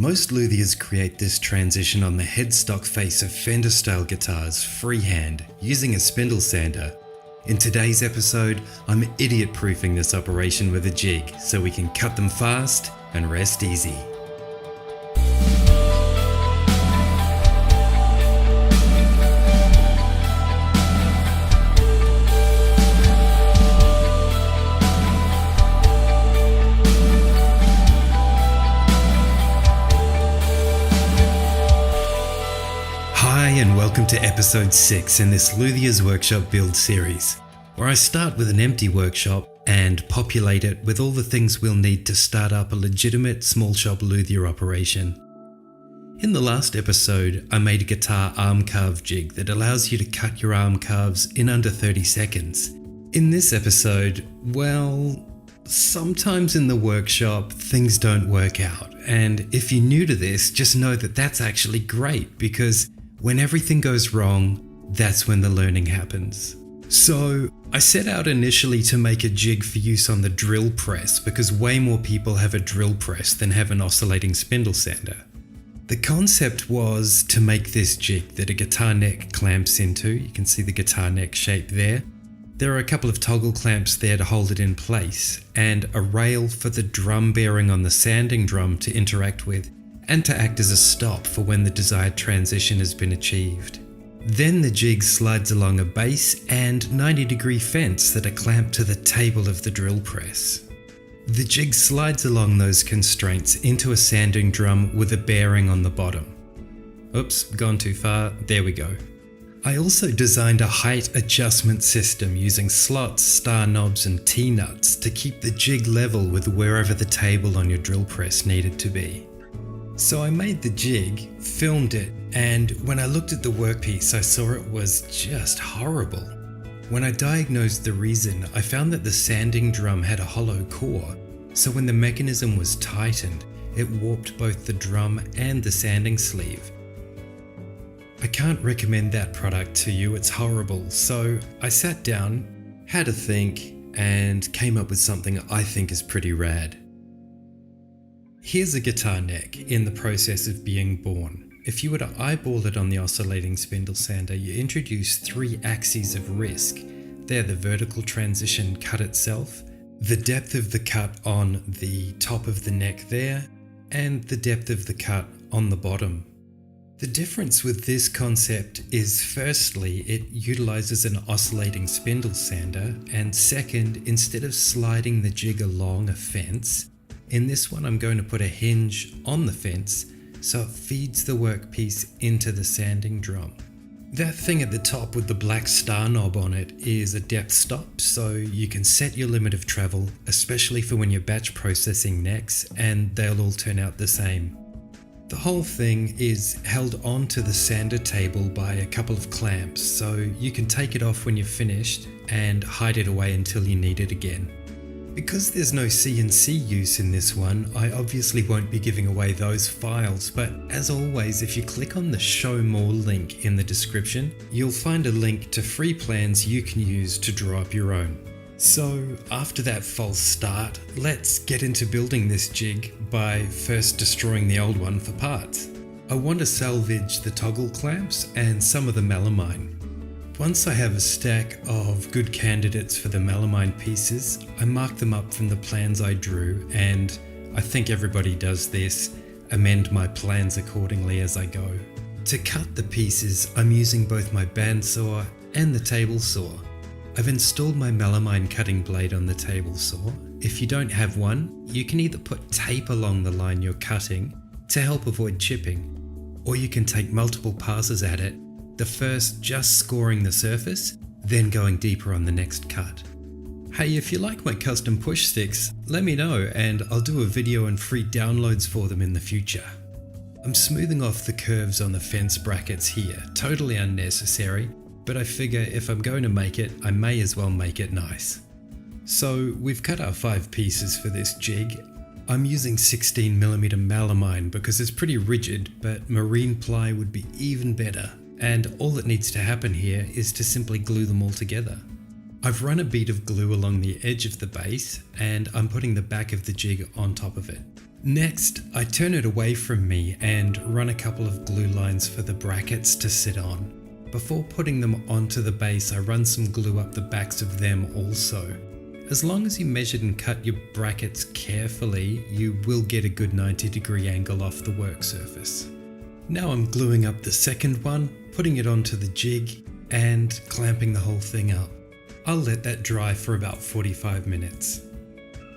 Most luthiers create this transition on the headstock face of Fender-style guitars freehand using a spindle sander. In today's episode, I'm idiot-proofing this operation with a jig so we can cut them fast and rest easy. And welcome to episode 6 in this Luthiers Workshop build series, where I start with an empty workshop and populate it with all the things we'll need to start up a legitimate small shop luthier operation. In the last episode, I made a guitar arm carve jig that allows you to cut your arm carves in under 30 seconds. In this episode, well, sometimes in the workshop things don't work out, and if you're new to this, just know that that's actually great because when everything goes wrong, that's when the learning happens. So I set out initially to make a jig for use on the drill press because way more people have a drill press than have an oscillating spindle sander. The concept was to make this jig that a guitar neck clamps into. You can see the guitar neck shape there. There are a couple of toggle clamps there to hold it in place and a rail for the drum bearing on the sanding drum to interact with and to act as a stop for when the desired transition has been achieved. Then the jig slides along a base and 90-degree fence that are clamped to the table of the drill press. The jig slides along those constraints into a sanding drum with a bearing on the bottom. Oops, gone too far, there we go. I also designed a height adjustment system using slots, star knobs and T-nuts to keep the jig level with wherever the table on your drill press needed to be. So I made the jig, filmed it, and when I looked at the workpiece, I saw it was just horrible. When I diagnosed the reason, I found that the sanding drum had a hollow core, so when the mechanism was tightened, it warped both the drum and the sanding sleeve. I can't recommend that product to you, it's horrible, so I sat down, had a think, and came up with something I think is pretty rad. Here's a guitar neck in the process of being born. If you were to eyeball it on the oscillating spindle sander, you introduce 3 axes of risk. They're the vertical transition cut itself, the depth of the cut on the top of the neck there, and the depth of the cut on the bottom. The difference with this concept is firstly, it utilizes an oscillating spindle sander, and second, instead of sliding the jig along a fence, in this one I'm going to put a hinge on the fence so it feeds the workpiece into the sanding drum. That thing at the top with the black star knob on it is a depth stop, so you can set your limit of travel, especially for when you're batch processing necks, and they'll all turn out the same. The whole thing is held onto the sander table by a couple of clamps, so you can take it off when you're finished and hide it away until you need it again. Because there's no CNC use in this one, I obviously won't be giving away those files, but as always, if you click on the Show More link in the description, you'll find a link to free plans you can use to draw up your own. So after that false start, let's get into building this jig by first destroying the old one for parts. I want to salvage the toggle clamps and some of the melamine. Once I have a stack of good candidates for the melamine pieces, I mark them up from the plans I drew, and I think everybody does this, amend my plans accordingly as I go. To cut the pieces, I'm using both my bandsaw and the table saw. I've installed my melamine cutting blade on the table saw. If you don't have one, you can either put tape along the line you're cutting to help avoid chipping, or you can take multiple passes at it, the first just scoring the surface, then going deeper on the next cut. Hey, if you like my custom push sticks, let me know and I'll do a video and free downloads for them in the future. I'm smoothing off the curves on the fence brackets here, totally unnecessary, but I figure if I'm going to make it, I may as well make it nice. So we've cut our 5 pieces for this jig. I'm using 16mm melamine because it's pretty rigid, but marine ply would be even better. And all that needs to happen here is to simply glue them all together. I've run a bead of glue along the edge of the base and I'm putting the back of the jig on top of it. Next, I turn it away from me and run a couple of glue lines for the brackets to sit on. Before putting them onto the base, I run some glue up the backs of them also. As long as you measured and cut your brackets carefully, you will get a good 90-degree angle off the work surface. Now I'm gluing up the second one, putting it onto the jig, and clamping the whole thing up. I'll let that dry for about 45 minutes.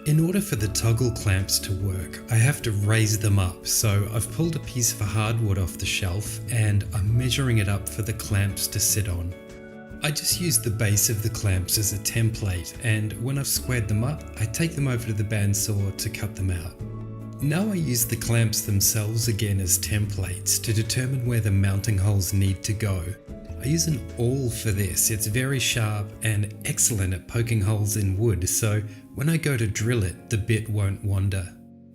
In order for the toggle clamps to work, I have to raise them up, so I've pulled a piece of hardwood off the shelf and I'm measuring it up for the clamps to sit on. I just use the base of the clamps as a template, and when I've squared them up, I take them over to the bandsaw to cut them out. Now I use the clamps themselves again as templates to determine where the mounting holes need to go. I use an awl for this. It's very sharp and excellent at poking holes in wood, so when I go to drill it, the bit won't wander.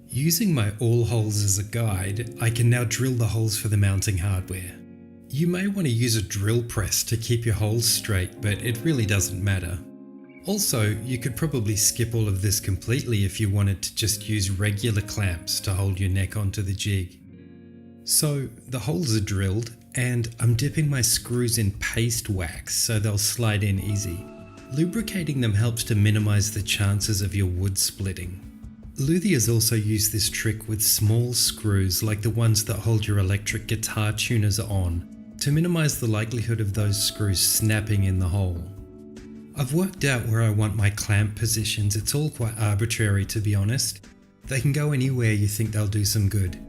Using my awl holes as a guide, I can now drill the holes for the mounting hardware. You may want to use a drill press to keep your holes straight, but it really doesn't matter. Also, you could probably skip all of this completely if you wanted to just use regular clamps to hold your neck onto the jig. So the holes are drilled, and I'm dipping my screws in paste wax so they'll slide in easy. Lubricating them helps to minimize the chances of your wood splitting. Luthiers also use this trick with small screws like the ones that hold your electric guitar tuners on, to minimize the likelihood of those screws snapping in the hole. I've worked out where I want my clamp positions. It's all quite arbitrary, to be honest. They can go anywhere you think they'll do some good.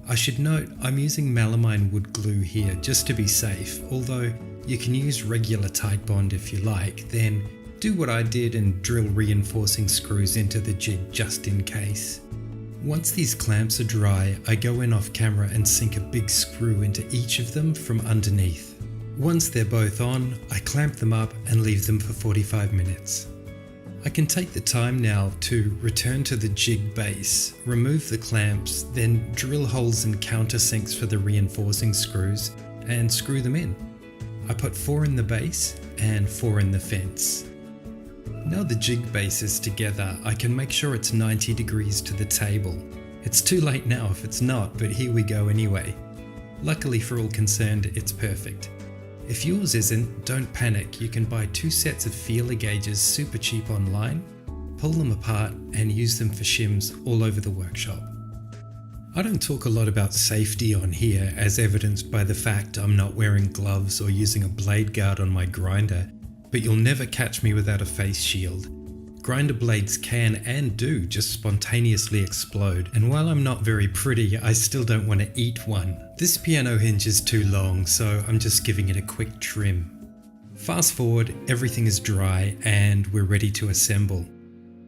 I should note I'm using melamine wood glue here just to be safe, although you can use regular Titebond if you like, then do what I did and drill reinforcing screws into the jig just in case. Once these clamps are dry, I go in off camera and sink a big screw into each of them from underneath. Once they're both on, I clamp them up and leave them for 45 minutes. I can take the time now to return to the jig base, remove the clamps, then drill holes and countersinks for the reinforcing screws and screw them in. I put 4 in the base and 4 in the fence. Now the jig base is together, I can make sure it's 90 degrees to the table. It's too late now if it's not, but here we go anyway. Luckily for all concerned, it's perfect. If yours isn't, don't panic. You can buy 2 sets of feeler gauges super cheap online, pull them apart and use them for shims all over the workshop. I don't talk a lot about safety on here, as evidenced by the fact I'm not wearing gloves or using a blade guard on my grinder, but you'll never catch me without a face shield. Grinder blades can and do just spontaneously explode, and while I'm not very pretty, I still don't want to eat one. This piano hinge is too long, so I'm just giving it a quick trim. Fast forward, everything is dry and we're ready to assemble.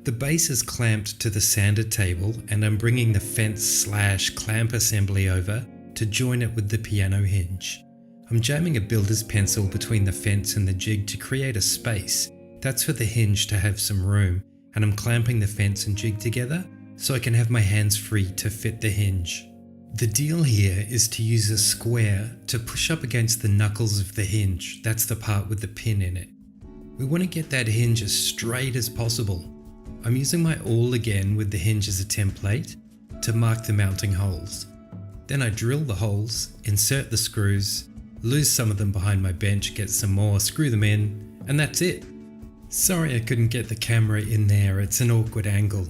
The base is clamped to the sander table and I'm bringing the fence/clamp assembly over to join it with the piano hinge. I'm jamming a builder's pencil between the fence and the jig to create a space. That's for the hinge to have some room, and I'm clamping the fence and jig together so I can have my hands free to fit the hinge. The deal here is to use a square to push up against the knuckles of the hinge. That's the part with the pin in it. We want to get that hinge as straight as possible. I'm using my awl again with the hinge as a template to mark the mounting holes. Then I drill the holes, insert the screws, lose some of them behind my bench, get some more, screw them in, and that's it. Sorry I couldn't get the camera in there, it's an awkward angle.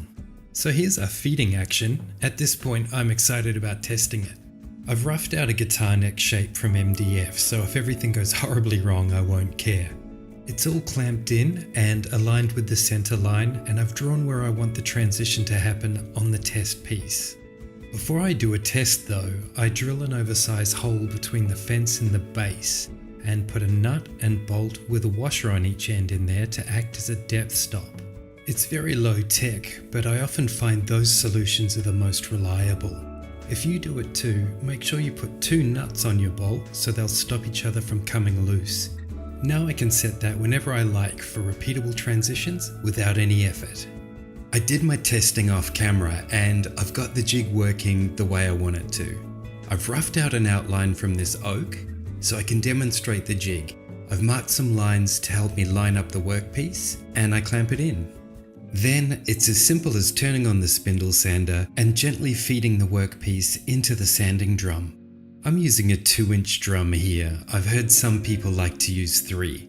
So here's our feeding action. At this point I'm excited about testing it. I've roughed out a guitar neck shape from MDF, so if everything goes horribly wrong I won't care. It's all clamped in and aligned with the center line, and I've drawn where I want the transition to happen on the test piece. Before I do a test though, I drill an oversized hole between the fence and the base and put a nut and bolt with a washer on each end in there to act as a depth stop. It's very low tech, but I often find those solutions are the most reliable. If you do it too, make sure you put 2 nuts on your bolt so they'll stop each other from coming loose. Now I can set that whenever I like for repeatable transitions without any effort. I did my testing off camera and I've got the jig working the way I want it to. I've roughed out an outline from this oak so I can demonstrate the jig. I've marked some lines to help me line up the workpiece and I clamp it in. Then it's as simple as turning on the spindle sander and gently feeding the workpiece into the sanding drum. I'm using a 2-inch drum here. I've heard some people like to use 3.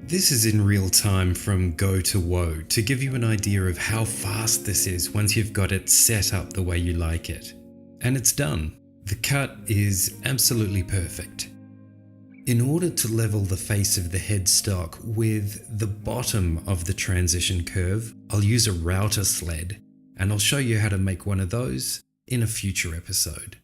This is in real time from go to woe to give you an idea of how fast this is once you've got it set up the way you like it. And it's done. The cut is absolutely perfect. In order to level the face of the headstock with the bottom of the transition curve, I'll use a router sled, and I'll show you how to make one of those in a future episode.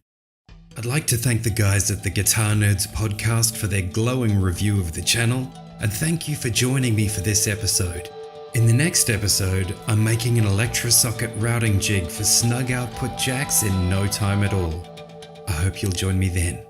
I'd like to thank the guys at the Guitar Nerds podcast for their glowing review of the channel, and thank you for joining me for this episode. In the next episode, I'm making an electrosocket routing jig for snug output jacks in no time at all. I hope you'll join me then.